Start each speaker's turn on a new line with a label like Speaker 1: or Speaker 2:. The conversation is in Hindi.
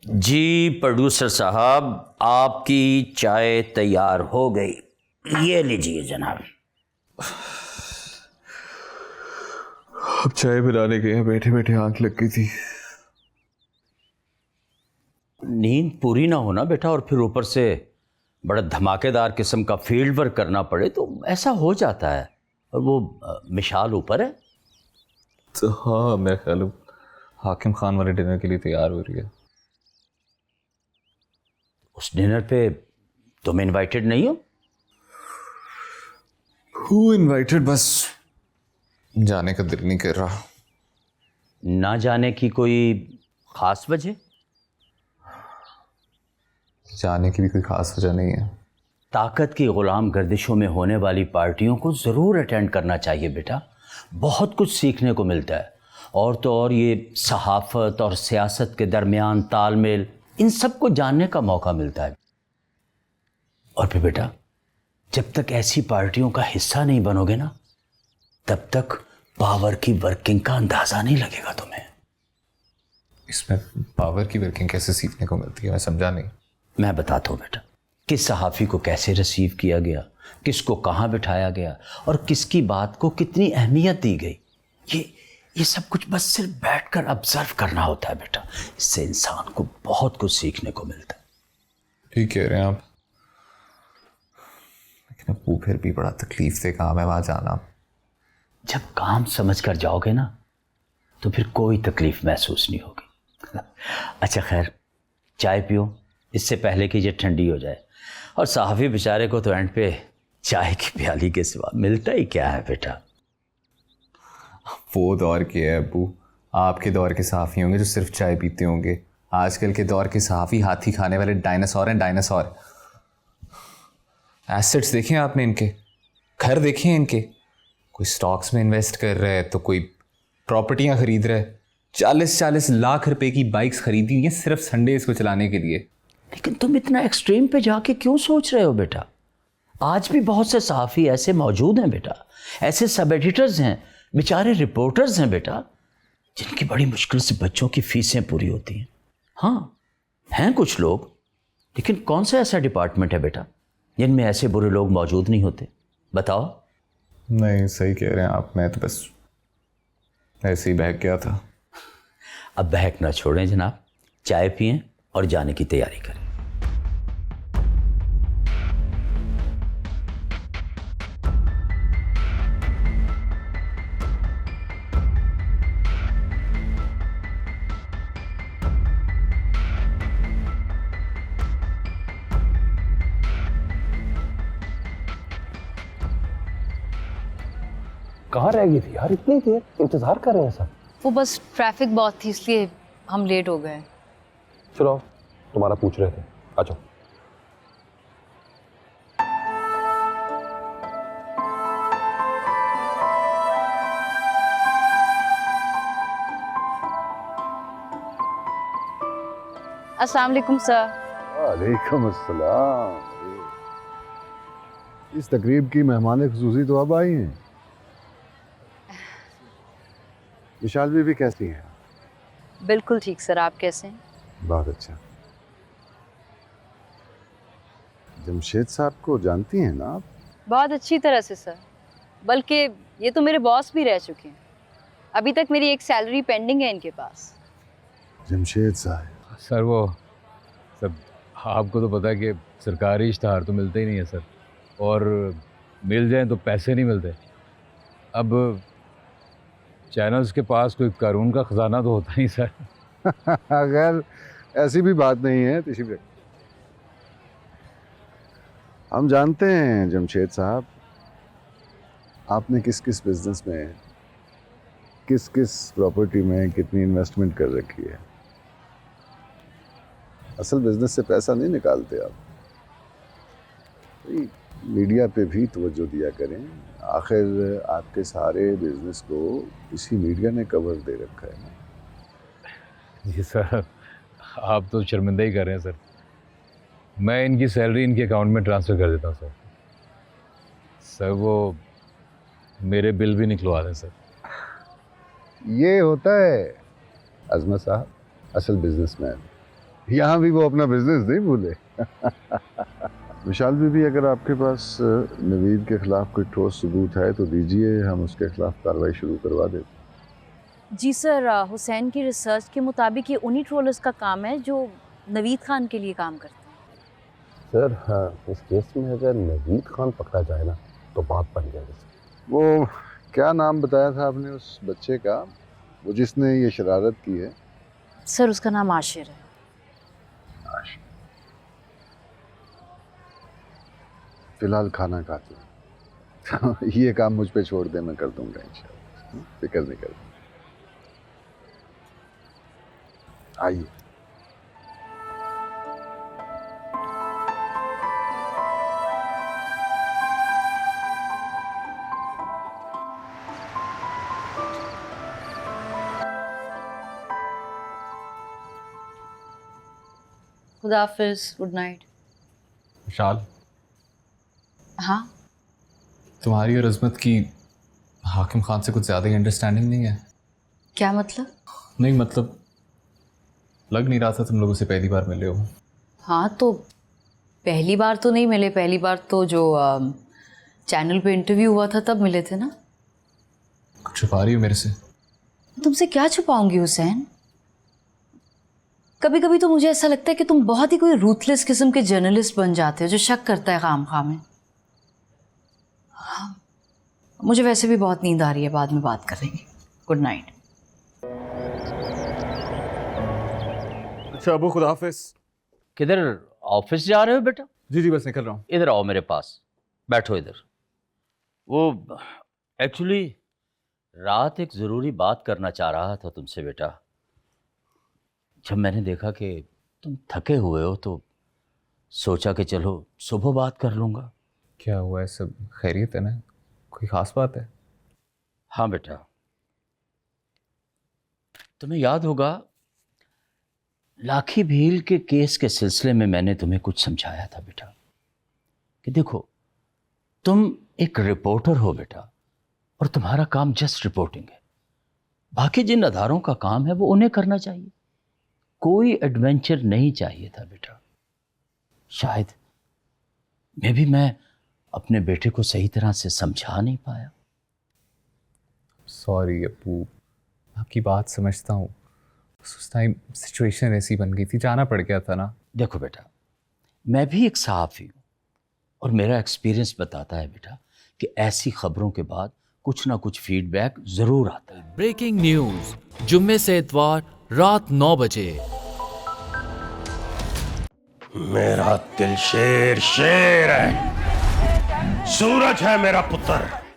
Speaker 1: जी प्रोड्यूसर साहब, आपकी चाय तैयार हो गई। ये लीजिए जनाब।
Speaker 2: अब चाय बनाने गए, बैठे बैठे आंख लग गई थी।
Speaker 1: नींद पूरी ना होना बेटा, और फिर ऊपर से बड़ा धमाकेदार किस्म का फील्ड वर्क करना पड़े तो ऐसा हो जाता है। और वो मिशाल ऊपर है।
Speaker 2: तो हाँ, मेरा ख्याल है हाकिम खान वाले डिनर के लिए तैयार हो रही है।
Speaker 1: उस डिनर पे तुम इनवाइटेड नहीं हो?
Speaker 2: हु इनवाइटेड, बस जाने का दिल नहीं कर रहा।
Speaker 1: ना जाने की कोई खास वजह?
Speaker 2: जाने की भी कोई खास वजह नहीं है।
Speaker 1: ताकत की गुलाम गर्दिशों में होने वाली पार्टियों को ज़रूर अटेंड करना चाहिए बेटा, बहुत कुछ सीखने को मिलता है। और तो और ये सहाफ़त और सियासत के दरमियान तालमेल, इन सब को जानने का मौका मिलता है। और फिर बेटा, जब तक ऐसी पार्टियों का हिस्सा नहीं बनोगे ना, तब तक पावर की वर्किंग का अंदाज़ा नहीं लगेगा तुम्हें।
Speaker 2: इसमें पावर की वर्किंग कैसे सीखने को मिलती है, मैं समझा नहीं।
Speaker 1: मैं बताता हूँ बेटा, किस सहाफ़ी को कैसे रिसीव किया गया, किसको कहाँ बिठाया गया, और किसकी बात को कितनी अहमियत दी गई। ये सब कुछ बस सिर्फ बैठकर ऑब्जर्व करना होता है बेटा। इससे इंसान को बहुत कुछ सीखने को मिलता है।
Speaker 2: ठीक कह रहे हैं आप, लेकिन अब वो फिर भी बड़ा तकलीफ से काम है वहाँ जाना।
Speaker 1: जब काम समझ कर जाओगे ना, तो फिर कोई तकलीफ महसूस नहीं होगी। अच्छा खैर, चाय पियो इससे पहले कि ये ठंडी हो जाए। और सहाफ़ी बेचारे को तो एंड पे चाय की प्याली के सिवा मिलता ही क्या है बेटा।
Speaker 2: वो दौर के है अबू, आपके दौर के सहाफ़ी होंगे जो सिर्फ चाय पीते होंगे। आजकल के दौर के सहाफ़ी हाथी खाने वाले डायनासोर हैं, डायनासोर। एसेट्स देखें आपने इनके, घर देखें इनके। कोई स्टॉक्स में इन्वेस्ट कर रहा है तो कोई प्रॉपर्टियां खरीद रहा है। 40-40 लाख रुपए की बाइक्स खरीदी हुई हैं सिर्फ संडेज को चलाने के लिए।
Speaker 1: लेकिन तुम इतना एक्सट्रीम पे जाके क्यों सोच रहे हो बेटा? आज भी बहुत से सहाफ़ी ऐसे मौजूद हैं बेटा, ऐसे सब एडिटर्स हैं, बेचारे रिपोर्टर्स हैं बेटा, जिनकी बड़ी मुश्किल से बच्चों की फीसें पूरी होती हैं। हाँ, हैं कुछ लोग, लेकिन कौन सा ऐसा डिपार्टमेंट है बेटा जिनमें ऐसे बुरे लोग मौजूद नहीं होते? बताओ।
Speaker 2: नहीं, सही कह रहे हैं आप, मैं तो बस ऐसे ही बहक गया था।
Speaker 1: अब बहक ना छोड़ें जनाब, चाय पिएं और जाने की तैयारी करें।
Speaker 3: कहाँ रह गई थी यार, इतनी देर इंतजार कर रहे हैं सब।
Speaker 4: वो बस ट्रैफिक बहुत थी इसलिए हम लेट हो गए।
Speaker 3: चलो, तुम्हारा पूछ रहे थे, आ जाओ।
Speaker 4: अस्सलाम वालेकुम सर।
Speaker 5: वालेकुम अस्सलाम। इस तकरीब की मेहमान खुसूसी तो अब आई हैं। विशाल बीबी कैसी हैं?
Speaker 4: बिल्कुल ठीक सर, आप कैसे हैं?
Speaker 5: बहुत अच्छा। जमशेद साहब को जानती हैं ना आप?
Speaker 4: बहुत अच्छी तरह से सर, बल्कि ये तो मेरे बॉस भी रह चुके हैं। अभी तक मेरी एक सैलरी पेंडिंग है इनके पास।
Speaker 5: जमशेद साहब।
Speaker 6: सर वो सब आपको तो पता है कि सरकारी इश्तहार तो मिलते ही नहीं है सर, और मिल जाएं तो पैसे नहीं मिलते। अब चैनल्स के पास कोई कानून का ख़जाना तो होता नहीं सर।
Speaker 5: अगर ऐसी भी बात नहीं है तशरीफ रखिए। हम जानते हैं जमशेद साहब, आपने किस किस बिजनेस में, किस किस प्रॉपर्टी में कितनी इन्वेस्टमेंट कर रखी है। असल बिजनेस से पैसा नहीं निकालते आप। मीडिया पे भी तवज्जो दिया करें, आखिर आपके सारे बिजनेस को इसी मीडिया ने कवर दे रखा है ना।
Speaker 6: जी सर, आप तो शर्मिंदा ही कर रहे हैं सर। मैं इनकी सैलरी इनके अकाउंट में ट्रांसफ़र कर देता हूँ सर। सर वो मेरे बिल भी निकलवा दें सर।
Speaker 5: ये होता है अजमत साहब असल बिजनेसमैन। यहाँ भी वो अपना बिजनेस नहीं भूले। विशाल बीबी, अगर आपके पास नवीद के खिलाफ कोई ठोस सबूत है तो दीजिए, हम उसके खिलाफ कार्रवाई शुरू करवा देते।
Speaker 4: जी सर, हुसैन की रिसर्च के मुताबिक ये उन्हीं ट्रोलर्स का काम है जो नवीद खान के लिए काम करते हैं।
Speaker 3: सर हाँ, इस केस में अगर नवीद खान पकड़ा जाए ना तो बात बन जाएगी सर।
Speaker 5: वो क्या नाम बताया था आपने उस बच्चे का, वो जिसने ये शरारत की है?
Speaker 4: सर उसका नाम आशिर है।
Speaker 5: फिलहाल खाना खाते हैं। तो ये काम मुझ पे छोड़ दे, मैं कर दूंगा इंशाल्लाह, फिक्र नहीं कर। आइए।
Speaker 4: खुदा हाफिज, गुड नाइट।
Speaker 2: विशाल,
Speaker 4: हाँ,
Speaker 2: तुम्हारी और अजमत की हाकिम खान से कुछ ज़्यादा ही अंडरस्टैंडिंग नहीं है?
Speaker 4: क्या मतलब?
Speaker 2: नहीं मतलब, लग नहीं रहा था तुम लोगों से पहली बार मिले हो।
Speaker 4: हाँ तो पहली बार तो नहीं मिले, पहली बार तो जो चैनल पे इंटरव्यू हुआ था तब मिले थे ना।
Speaker 2: कुछ छुपा रही हो मेरे से?
Speaker 4: तुमसे क्या छुपाऊंगी हुसैन? कभी कभी तो मुझे ऐसा लगता है कि तुम बहुत ही कोई रूथलेस किस्म के जर्नलिस्ट बन जाते हो जो शक करता है खामखा में। हाँ, मुझे वैसे भी बहुत नींद आ रही है, बाद में बात करेंगे। Good night.
Speaker 2: अच्छा अबू, खुदा हाफिज।
Speaker 1: किधर, ऑफिस जा रहे हो बेटा?
Speaker 2: जी जी, बस निकल रहा हूँ।
Speaker 1: इधर आओ मेरे पास, बैठो इधर। वो एक्चुअली रात एक ज़रूरी बात करना चाह रहा था तुमसे बेटा। जब मैंने देखा कि तुम थके हुए हो तो सोचा कि चलो सुबह बात कर लूँगा।
Speaker 2: क्या हुआ है, सब खैरियत है ना? कोई ख़ास बात है?
Speaker 1: हाँ बेटा, तुम्हें याद होगा लाखी भील के केस के सिलसिले में मैंने तुम्हें कुछ समझाया था बेटा कि देखो, तुम एक रिपोर्टर हो बेटा, और तुम्हारा काम जस्ट रिपोर्टिंग है। बाकी जिन अदारों का काम है वो उन्हें करना चाहिए, कोई एडवेंचर नहीं चाहिए था बेटा। शायद मैं अपने बेटे को सही तरह से समझा नहीं पाया।
Speaker 2: सॉरी अप्पू, आपकी बात समझता हूँ। उस टाइम सिचुएशन ऐसी बन गई थी, जाना पड़ गया था ना।
Speaker 1: देखो बेटा, मैं भी एक सहाफ़ी हूँ और मेरा एक्सपीरियंस बताता है बेटा कि ऐसी खबरों के बाद कुछ ना कुछ फीडबैक ज़रूर आता है।
Speaker 7: ब्रेकिंग न्यूज जुम्मे से इतवार रात 9 बजे।
Speaker 8: मेरा दिल शेर शेर है, सूरज है मेरा पुत्र।